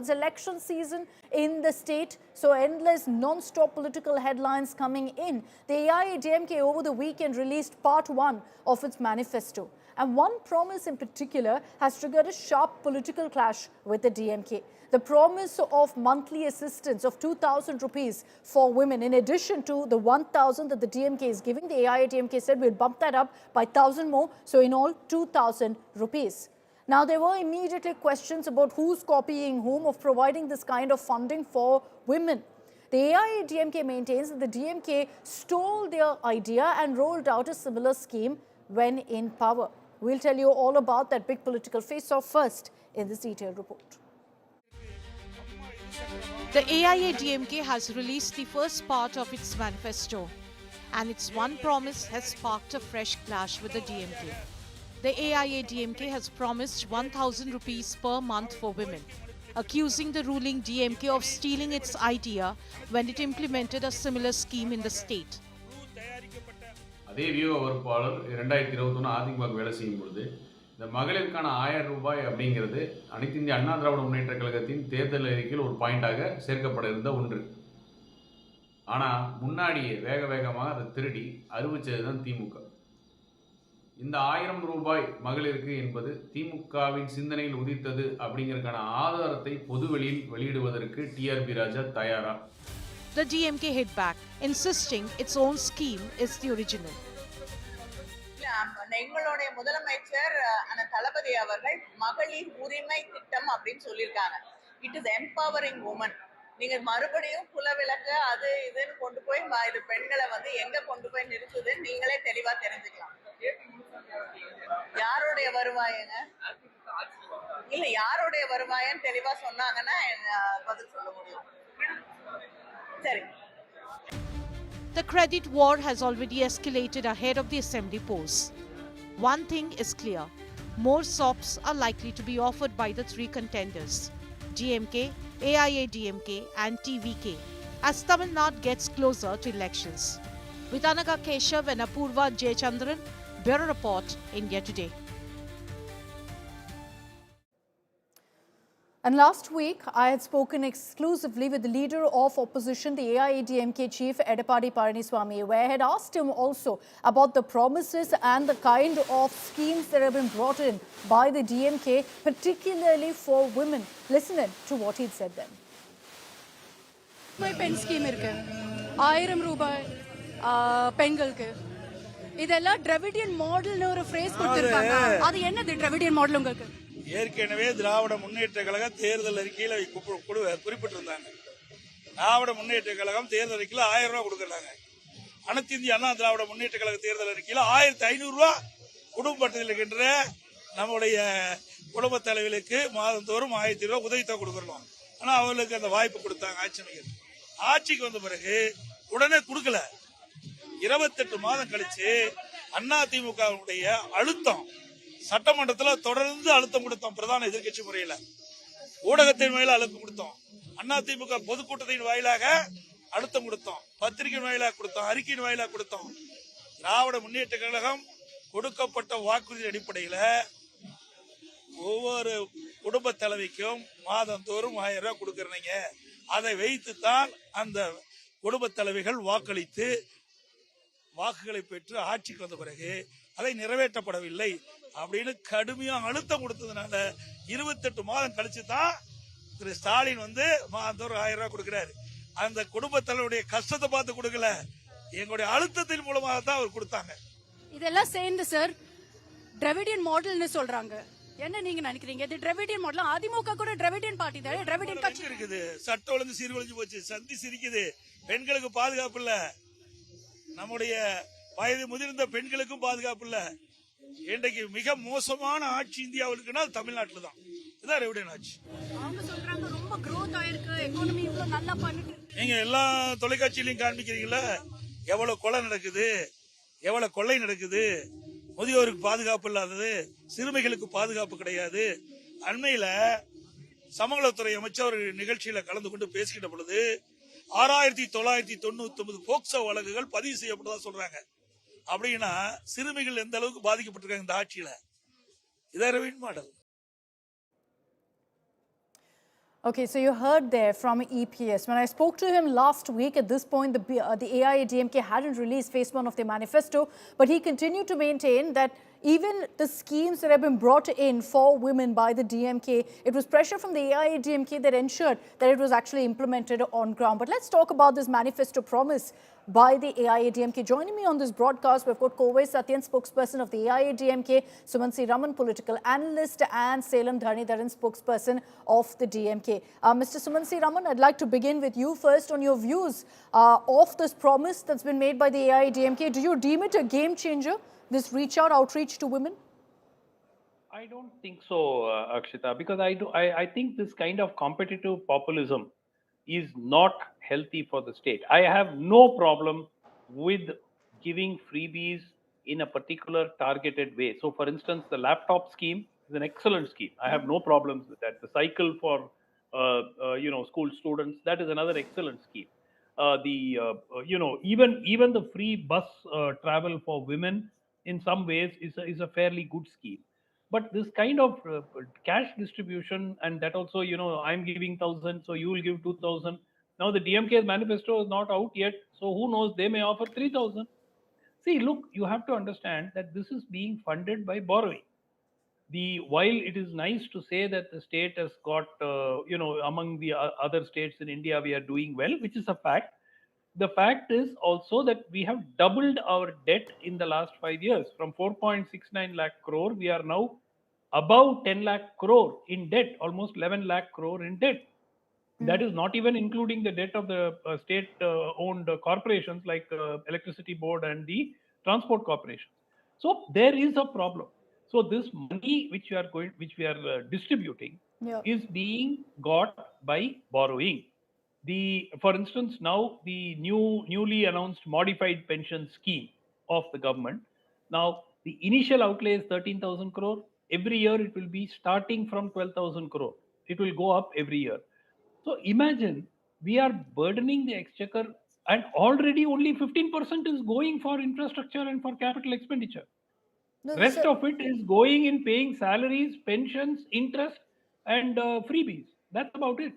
It's election season in the state, so endless non-stop political headlines coming in. The AIADMK over the weekend released part 1 of its manifesto. And one promise in particular has triggered a sharp political clash with the DMK. The promise of monthly assistance of 2,000 rupees for women, in addition to the 1,000 that the DMK is giving. The AIADMK said we'll bump that up by 1,000 more, so in all 2,000 rupees. Now, there were immediately questions about who's copying whom of providing this kind of funding for women. The AIADMK maintains that the DMK stole their idea and rolled out a similar scheme when in power. We'll tell you all about that big political face-off first in this detailed report. The AIADMK has released the first part of its manifesto, and its one promise has sparked a fresh clash with the DMK. The AIADMK has promised 1,000 rupees per month for women, accusing the ruling DMK of stealing its idea when it implemented a similar scheme in the state. அதே வியூக வகுப்பாளர் 2021 அதிமுக வேலை செய்யும் பொழுது இந்த மகளிருக்கான 1000 ரூபாய் அப்படிங்கிறது அனைத்து இந்திய அண்ணா திராவிட முன்னேற்ற கழகத்தின் தேர்தல் அறிக்கையில் ஒரு பாயிண்டாக சேர்க்கப்பட இருந்த ஒன்று. ஆனால் முன்னாடியே வேகமாக அதை திருடி அறிவிச்சது தான் திமுக. இந்த 1000 ரூபாய் மகளிருக்கு என்பது திமுகவின் சிந்தனையில் உதித்தது அப்படிங்கிறதுக்கான ஆதாரத்தை பொதுவெளியில் வெளியிடுவதற்கு டிஆர்பி ராஜா தயாரா? The DMK hit back, insisting its own scheme is the original. எங்களுடைய முதலமைச்சர் தளபதி அவர்கள் மகளிர் உரிமை திட்டம் அப்படின்னு சொல்லியிருக்காங்க. It is empowering women. நீங்க மறுபடியும் குலவிளக்கு அது இதுன்னு கொண்டு போய் இது பெண்களை எங்க கொண்டு போய் நிறுத்துது நீங்களே தெளிவா தெரிஞ்சுக்கலாம். யாருடைய வருவாயங்க? இல்ல யாருடைய வருவாயன்னு தெளிவா சொன்னாங்கன்னா பதில் சொல்ல முடியும். சரி. The credit war has already escalated ahead of the assembly polls. One thing is clear, more SOPs are likely to be offered by the three contenders, DMK, AIADMK and TVK, as Tamil Nadu gets closer to elections. With Anaga Keshav and Apurva Jayachandran, Bureau Report, India Today. And last week, I had spoken exclusively with the leader of opposition, the AIADMK chief, Edappadi Palaniswamy, where I had asked him also about the promises and the kind of schemes that have been brought in by the DMK, particularly for women. Listen in to what he'd said then. My pen scheme irukku 1000 ரூபாய் பெண்களுக்கு இதெல்லாம் Dravidian மாடல்னு ஒரு phrase கொடுத்திருக்காங்க. அது என்னது Dravidian model உங்களுக்கு? ஏற்கனவே திராவிட முன்னேற்ற கழகம் தேர்தல் அறிக்கையில் குறிப்பிட்டிருந்தாங்க. திராவிட முன்னேற்ற கழகம் தேர்தல் அறிக்கையில் 1000 ரூபாய் கொடுக்கறாங்க. அனைத்து இந்திய அண்ணா திராவிட முன்னேற்ற கழக தேர்தல் அறிக்கையில் 1500 ரூபாய் குடும்ப பட்டியலில் இருக்கின்ற நம்முடைய குடும்ப தலைவர்களுக்கு மாதந்தோறும் 1000 ரூபாய் உதவித்தொகை கொடுக்கறோம். ஆனா அவர்களுக்கு அந்த வாய்ப்பு கொடுத்தாங்க ஆட்சிக்கு வந்த பிறகு உடனே கொடுக்கல. 28 மாதம் கழிச்சு அதிமுகவுடைய அழுத்தம் சட்டமன்றத்தில் தொடர்ந்து அழுத்தம் கொடுத்தோம். பிரதான எதிர்கட்சி முறையில ஊடகத்தின் வாயிலாக அழுத்தம் கொடுத்தோம். அதிமுக பொதுக்கூட்டத்தின் வாயிலாக அழுத்தம் கொடுத்தோம். பத்திரிகை வாயிலாக கொடுத்தோம். அறிக்கையின் வாயிலாக கொடுத்தோம். திராவிட முன்னேற்ற கழகம் கொடுக்கப்பட்ட வாக்குறுதி அடிப்படையில் ஒவ்வொரு குடும்ப தலைவிக்கும் மாதந்தோறும் 1000 ரூபாய் கொடுக்கறீங்க. அதை வைத்துத்தான் அந்த குடும்ப தலைவிகள் வாக்களித்து வாக்குகளை பெற்று ஆட்சிக்கு வந்த பிறகு அதை நிறைவேற்றப்படவில்லை அப்படின்னு கடுமையா அழுத்தம் கொடுத்ததுனால 28 மாதம் கழிச்சு தான் திரு ஸ்டாலின் மாதந்தோறும் 1000 ரூபாய் கொடுக்கிறாரு. அந்த குடும்ப தலைவருடைய கஷ்டத்தை பார்த்து கொடுக்கல, எங்களுடைய அழுத்தத்தின் மூலமாக தான் அவர் கொடுத்தாங்க. இதெல்லாம் சேர்ந்து சார் டிராவிடியன் மாடல்னு சொல்றாங்க. என்ன நீங்க நினைக்கிறீங்க? இது டிராவிடியன் மாடல்? அதிமுக கூட டிராவிடியன் பார்ட்டி தான், டிராவிடியன் கட்சி இருக்குது. சட்ட ஒழுங்கு சீர்குலைஞ்சு போச்சு, சந்தி சிரிக்குது, பெண்களுக்கு பாதுகாப்பு இல்ல, நம்முடைய வயது முதிர்ந்த பெண்களுக்கும் பாதுகாப்பு இல்ல. இன்றைக்கு மிக மோசமான ஆட்சி இந்தியாவுக்குன்னா தமிழ்நாட்டில் தான். இதான் ரெவிடியன் ஆட்சி. ரொம்ப growth ஆயிருக்கு, எக்கானமி இவ்வளவு நல்லா பண்ணிட்டு நீங்க எல்லா தொலைக்காட்சியிலையும் காண்பிக்கிறீங்களா எவ்வளவு கொலை நடக்குது, எவ்வளவு கொள்ளை நடக்குது, முதியோருக்கு பாதுகாப்பு இல்லாதது, சிறுமிகளுக்கு பாதுகாப்பு கிடையாது. அண்மையில சமூகத்துறை அமைச்சர் ஒரு நிகழ்ச்சியில கலந்து கொண்டு பேசிக்கிட்ட பொழுது 6999 போக்சோ வழக்குகள் பதிவு செய்யப்பட்டதா சொல்றாங்க. அப்படின்னா சிறுமிகள் எந்த அளவுக்கு பாதிக்கப்பட்டிருக்காங்க இந்த ஆட்சியில. இதான் ரெவின் model. Okay, so you heard there from EPS. When I spoke to him last week, at this point, the AIADMK hadn't released phase one of their manifesto, but he continued to maintain that even the schemes that have been brought in for women by the DMK, it was pressure from the AIADMK that ensured that it was actually implemented on ground. But let's talk about this manifesto promise by the AIADMK. Joining me on this broadcast, we've got Kovai, Sathyan, spokesperson of the AIADMK, Sumansi Raman, political analyst, and Salem Dharani, Dharan, spokesperson of the DMK. Mr. Sumansi Raman, I'd like to begin with you first on your views of this promise that's been made by the AIADMK. Do you deem it a game changer, this outreach to women? I don't think so, Akshita, because I think this kind of competitive populism is not healthy for the state. I have no problem with giving freebies in a particular targeted way. So, for instance, the laptop scheme is an excellent scheme. I have no problems with that. The cycle for school students, that is another excellent scheme. Even the free bus travel for women in some ways is a fairly good scheme. But this kind of cash distribution, and that also, I'm giving 1,000, so you will give 2,000. Now the DMK's manifesto is not out yet, so who knows, they may offer 3,000. See, look, you have to understand that this is being funded by borrowing. While it is nice to say that the state has got, among the other states in India, we are doing well, which is a fact. The fact is also that we have doubled our debt in the last 5 years. From 4.69 lakh crore, we are now above 10 lakh crore in debt, almost 11 lakh crore in debt. That is not even including the debt of the state owned corporations like electricity board and the transport corporations. So there is a problem. So this money which we are distributing is being got by borrowing. For instance, now the newly announced modified pension scheme of the government. Now the initial outlay is 13,000 crore. Every year it will be starting from 12,000 crore. It will go up every year. So imagine we are burdening the exchequer, and already only 15% is going for infrastructure and for capital expenditure. No, Rest of it is going in paying salaries, pensions, interest, and freebies. That's about it.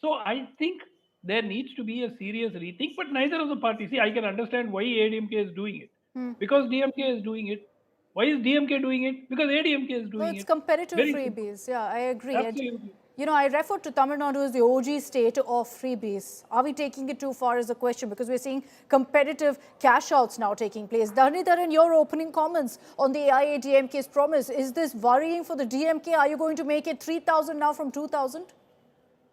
So I think there needs to be a serious rethink, but neither of the parties. See, I can understand why ADMK is doing it. Because DMK is doing it. Why is DMK doing it? Because ADMK is No, doing it's it. competitive Very simple. freebies. Yeah, I agree. Absolutely. I referred to Tamil Nadu as the OG state of freebies. Are we taking it too far is the question, because we're seeing competitive cash outs now taking place. Dharan, your opening comments on the AIADMK's promise. Is this worrying for the DMK? Are you going to make it 3,000 now from 2,000?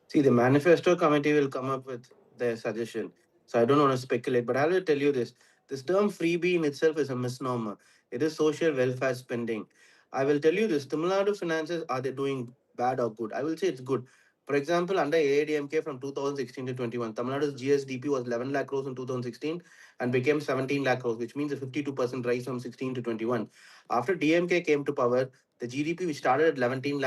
See, the manifesto committee will come up with their suggestion. So I don't want to speculate, but I will tell you this. This term freebie in itself is a misnomer. It is social welfare spending. I will tell you this. Tamil Nadu finances, are they doing bad or good? I will say it's good. For example, under AIDMK from 2016 to 21, Tamil Nadu's GSDP was 11 lakh crores in 2016 and became 17 lakh crores, which means a 52% rise from 16 to 21. After DMK came to power, the GDP, which started at 17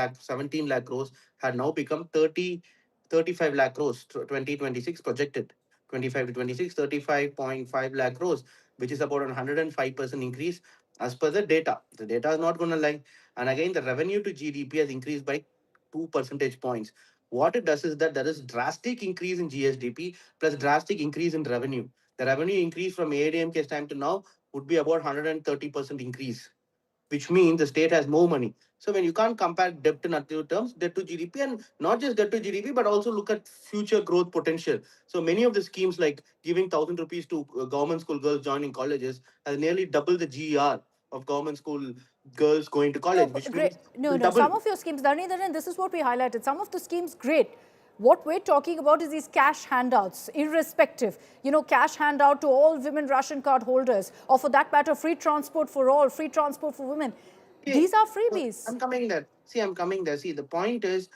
lakh crores, had now become 35 lakh crores, 2026 projected. 25 to 26, 35.5 lakh crores, which is about a 105% increase as per the data. The data is not going to lie. And again, the revenue to GDP has increased by 2 percentage points. What it does is that there is drastic increase in GSDP plus drastic increase in revenue. The revenue increase from ADMK's time to now would be about 130% increase, which means the state has more money. So when you can't compare debt in absolute terms, debt to GDP, and not just debt to GDP, but also look at future growth potential. So many of the schemes like giving 1,000 rupees to government school girls joining colleges has nearly doubled the GER of government school girls going to college, which Great. means No. double. Some of your schemes, Dharan, this is what we highlighted. Some of the schemes, great. What we're talking about is these cash handouts, irrespective. Cash handout to all women ration card holders, or for that matter, free transport for all, free transport for women. These are freebies. I'm coming there. I'm coming there. See, the point is,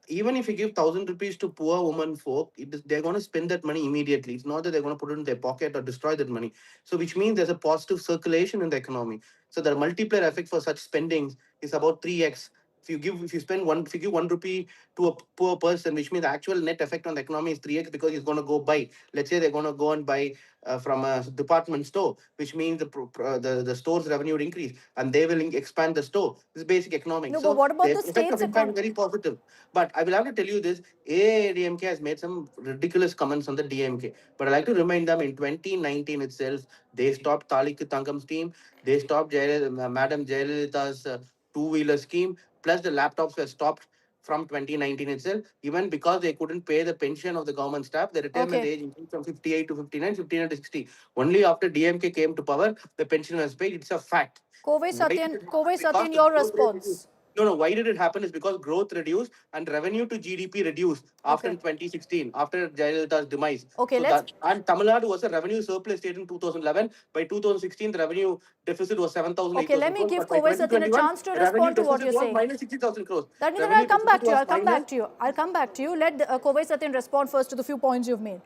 even if you give 1,000 rupees to poor women folk, they're going to spend that money immediately. It's not that they're going to put it in their pocket or destroy that money. So, which means there's a positive circulation in the economy. So, the multiplier effect for such spendings is about 3x. if you give 1 rupee to a poor person, which means the actual net effect on the economy is 3x, because he's going to go buy. Let's say they're going to go and buy from a department store, which means the store's revenue will increase, and they will expand the store. This is basic economics. No, but So what about the the effect of state's impact economy? is very positive. But I will have to tell you this: AIADMK has made some ridiculous comments on the DMK. But I like to remind them, in 2019 itself, they stopped Talik Tangam scheme, they stopped Madam Jayalalitha's two-wheeler scheme, plus the laptops were stopped from 2019 itself, even because they couldn't pay the pension of the government staff. The retirement Okay. age increased from 58 to 59, 59 to 60. Only after DMK came to power, the pension was paid. It's a fact. Kovai Why did Sathyan, it happen? Kovai Because Sathyan, the your growth rate reduced. response. No, why did it happen is because growth reduced and revenue to GDP reduced after Okay. 2016, after Jayalalitha's demise. Okay, So let's that, and Tamil Nadu was a revenue surplus state in 2011. By 2016, the revenue deficit was 7,000, Okay, let 8,000 me crores. give But by Kovai Sathyan a 2021, chance to the revenue respond to what deficit you're was saying. minus 60,000 crores. Dharani, Revenue I'll come deficit back to you. was I'll come minus. back to you. I'll come back to you. Let Kovai Sathyan respond first to the few points you've made.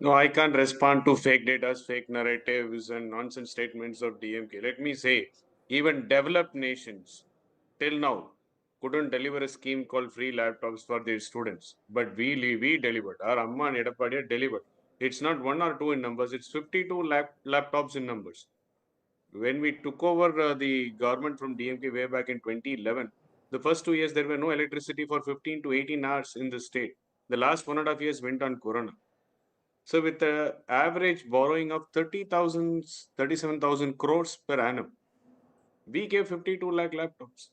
No, I can't respond to fake data, fake narratives, and nonsense statements of DMK. Let me say, even developed nations till now couldn't deliver a scheme called free laptops for their students. But we delivered. Our Amma and Edapadiya delivered. It's not one or two in numbers, it's 52 laptops in numbers. When we took over the government from DMK way back in 2011, the first 2 years there were no electricity for 15 to 18 hours in the state. The last 1.5 years went on Corona. So with the average borrowing of 30,000, 37,000 crores per annum, we gave 52 lakh laptops.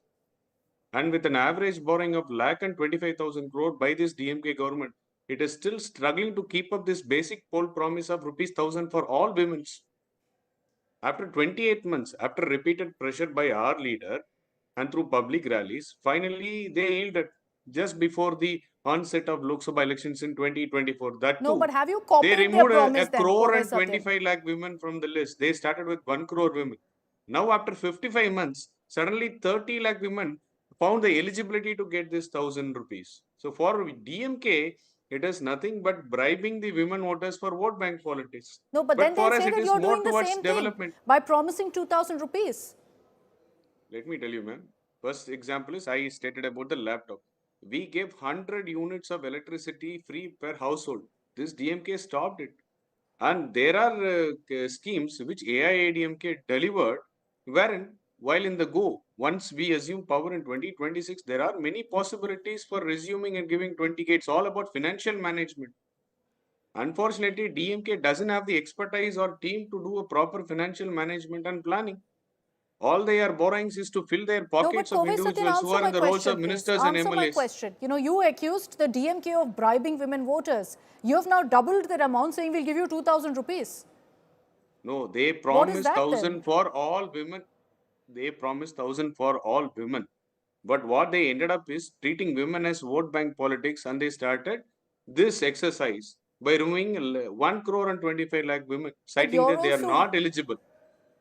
And with an average borrowing of lakh and 25,000 crore by this DMK government, it is still struggling to keep up this basic poll promise of rupees 1,000 for all women. After 28 months, after repeated pressure by our leader and through public rallies, finally they yielded just before the onset of Lok Sabha elections in 2024. That No, too, but have you they copied their removed promise a then, crore Kovai and Sathyan? 25 lakh women from the list. They started with 1 crore women. Now, after 55 months, suddenly 30 lakh women found the eligibility to get this 1,000 rupees. So for DMK, it is nothing but bribing the women voters for vote bank politics. No, but then But for they'll us, say it that is you're more doing the towards same thing development. by promising 2,000 rupees. Let me tell you, ma'am. First example is I stated about the laptop. We gave 100 units of electricity free per household. This DMK stopped it. And there are schemes which AIADMK delivered, wherein while in the go, once we assume power in 2026, there are many possibilities for resuming and giving 20K. It's all about financial management. Unfortunately, DMK doesn't have the expertise or team to do a proper financial management and planning. All they are borrowing is to fill their No, but pockets of Kovai Sathyan, individuals who answer are my in the roles question, of please. ministers and Answer my MLAs. question. You accused the DMK of bribing women voters. You have now doubled their amount, saying we'll give you 2,000 rupees. No, they What is promised that then? 1,000 for all women. They promised 1,000 for all women. But what they ended up is treating women as vote bank politics, and they started this exercise by removing 1 crore and 25 lakh women, But citing you're that they are also not eligible.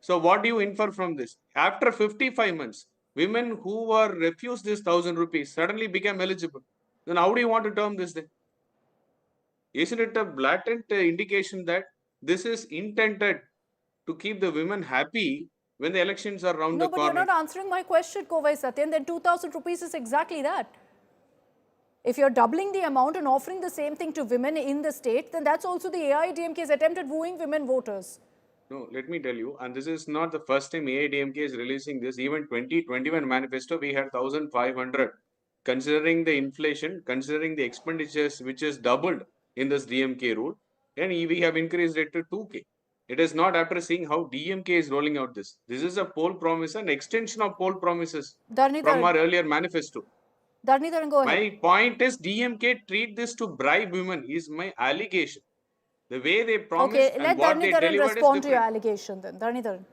So what do you infer from this? After 55 months, women who were refused this 1,000 rupees suddenly became eligible. Then how do you want to term this then? Isn't it a blatant indication that this is intended to keep the women happy when the elections are round no, the but you're corner? not answering my question, Kovai Sathyan. Then 2,000 rupees is exactly that. If you're doubling the amount and offering the same thing to women in the state, then that's also the AIADMK's attempt at wooing women voters. No, let me tell you, and this is not the first time AIADMK is releasing this. Even 2021 manifesto, we had 1,500. Considering the inflation, considering the expenditures which is doubled in this DMK rule, and we have increased it to 2K. It is not after seeing how DMK is rolling out this. This is a poll promise, an extension of poll promises from our earlier manifesto. Dharani, go ahead. My point is DMK treat this to bribe women is my allegation. The way they promised Okay, and let what they Dharani delivered is respond to your different. allegation then. Dharani.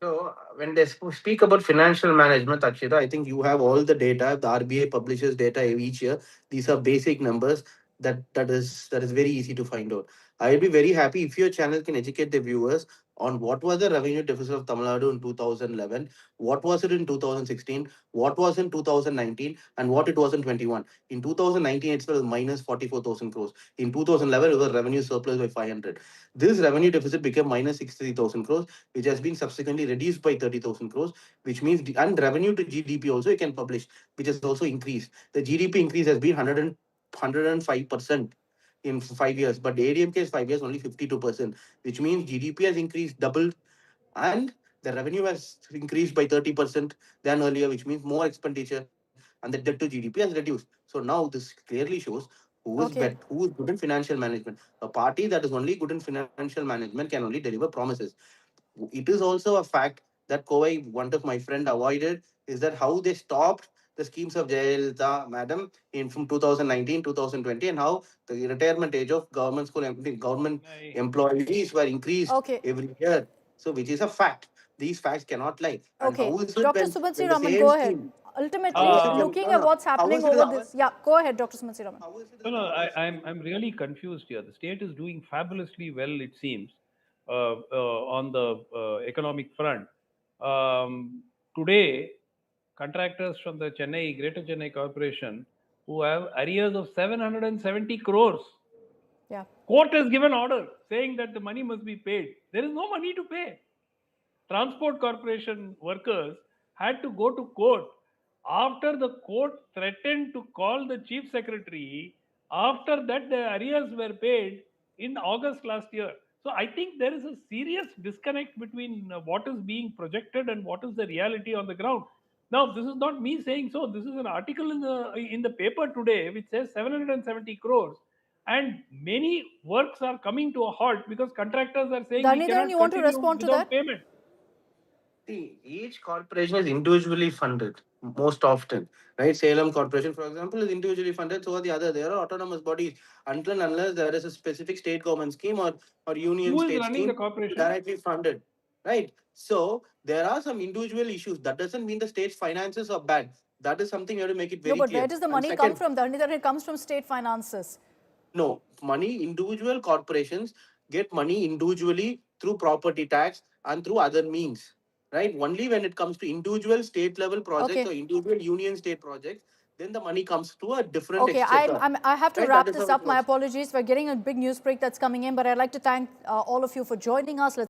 So when they speak about financial management, Akshita, I think you have all the data. The RBI publishes data each year. These are basic numbers that is very easy to find out. I'll be very happy if your channel can educate the viewers on what was the revenue deficit of Tamil Nadu in 2011, what was it in 2016, what was in 2019, and what it was in 21. In 2019, it was minus 44,000 crores. In 2011, it was revenue surplus by 500. This revenue deficit became minus 63,000 crores, which has been subsequently reduced by 30,000 crores, which means, and revenue to GDP also you can publish, which has also increased. The GDP increase has been 105% in 5 years, but ADMK's 5 years only 52%, which means GDP has increased doubled, and the revenue has increased by 30% than earlier, which means more expenditure, and the debt to GDP has reduced. So now this clearly shows who is Okay. who is good in financial management. A party that is only good in financial management can only deliver promises. It is also a fact that Kovai, one of my friend, avoided is that how they stopped the schemes of Jayalalitha Madam in from 2019, 2020, and how the retirement age of government employees were increased Okay. every year. So, which is a fact. These facts cannot lie. And Okay. how is it Dr. when the Subansiri, same go ahead. scheme? Ultimately, looking No, at no. what's How happening is it over our- this. Yeah, go ahead, Dr. Subansiri. How is it No, no, ours? I'm really confused here. The state is doing fabulously well, it seems, on the economic front. Today, contractors from the Greater Chennai Corporation, who have arrears of 770 crores, Yeah. court has given order saying that the money must be paid. There is no money to pay. Transport Corporation workers had to go to court after the court threatened to call the chief secretary. After that, the arrears were paid in August last year. So I think there is a serious disconnect between what is being projected and what is the reality on the ground. Now, this is not me saying so. This is an article in the paper today which says 770 crores, and many works are coming to a halt because contractors are saying we Dharani, cannot you want to continue respond to without that? payment. See, each corporation is individually funded most often, right? Salem Corporation, for example, is individually funded. So are the other. There are autonomous bodies until and unless there is a specific state government scheme or union Who is state running the scheme corporation? directly funded, right? So there are some individual issues. That doesn't mean the state's finances are bad. That is something you have to make it No, very but clear. where does the And money come second, from, Dharani? That it comes from state finances. no, money, individual corporations get money individually through property tax and through other means, right? Only when it comes to individual state level projects Okay. or individual union state projects, then the money comes to a different Okay, exchequer. I have to Right? wrap That is this how it up. My works. apologies. We're getting a big news break that's coming in, but I'd like to thank all of you for joining us. Let's